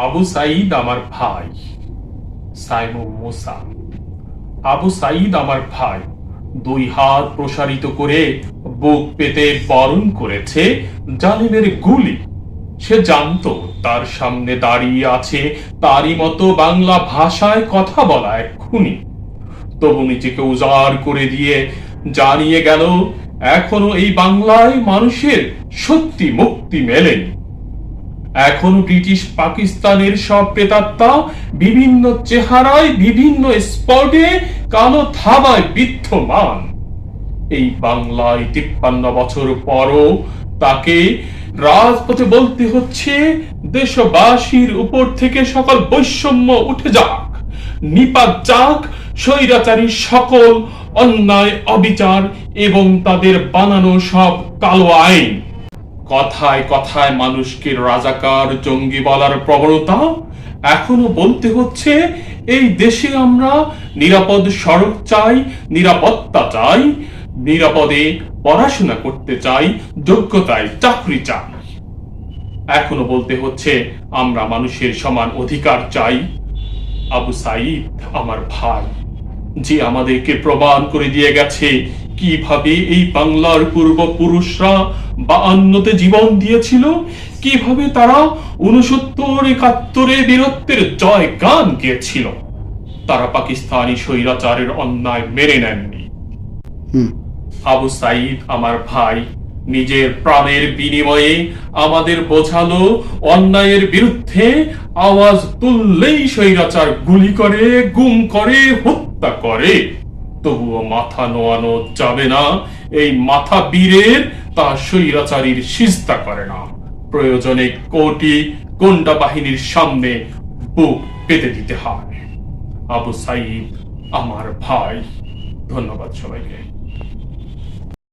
আবু সাঈদ আমার ভাই। সাইমুম মুসা। আবু সাঈদ আমার ভাই। দুই হাত প্রসারিত করে বুক পেতে বরণ করেছে জালিমের গুলি। সে জানতো তার সামনে দাঁড়িয়ে আছে তারই মতো বাংলা ভাষায় কথা বলা এক খুনি। তবু নিজেকে উজাড় করে দিয়ে জানিয়ে গেল এখনো এই বাংলায় মানুষের সত্যি মুক্তি মেলেনি। এখনো ব্রিটিশ পাকিস্তানের সব প্রেতাত্মা বিভিন্ন চেহারায় বিভিন্ন স্পটে কালো থাবায় বিদ্ধমান। এই বাংলায় 53 বছর পরও তাকে রাজপথে বলতে হচ্ছে দেশবাসীর উপর থেকে সকল বৈষম্য উঠে যাক, নিপাত যাক স্বৈরাচারী সকল অন্যায় অবিচার এবং তাদের বানানো সব কালো আইন। কথায় কথায় মানুষকে রাজাকার জঙ্গি বলার প্রবণতা। এখনো বলতে হচ্ছে এই দেশে আমরা নিরাপদ সড়ক চাই, নিরাপত্তা চাই, নিরাপদে পড়াশোনা করতে চাই, যোগ্যতায় চাকরি চাই। এখনো বলতে হচ্ছে আমরা মানুষের সমান অধিকার চাই। আবু সাঈদ আমার ভাই, যে আমাদেরকে প্রমাণ করে দিয়ে গেছে কিভাবে এই বাংলার পূর্বপুরুষরা 52-তে জীবন দিয়েছিল, কিভাবে তারা 69-71-এ বীরত্বের জয় গান গেয়েছিল। তারা পাকিস্তানি স্বৈরাচারের অন্যায় মেনে নেননি। আবু সাঈদ আমার ভাই নিজের প্রাণের বিনিময়ে আমাদের বোঝালো অন্যায়ের বিরুদ্ধে আওয়াজ তুললেই স্বৈরাচার গুলি করে, গুম করে, হত্যা করে। তবুও মাথা নোয়ানো যাবে না। এই মাথা বীরের তা স্বৈরাচারীর সিজদা করে না। প্রয়োজনে কোটি গুন্ডা বাহিনীর সামনে বুক পেতে দিতে হয়। আবু সাঈদ আমার ভাই। ধন্যবাদ সবাইকে।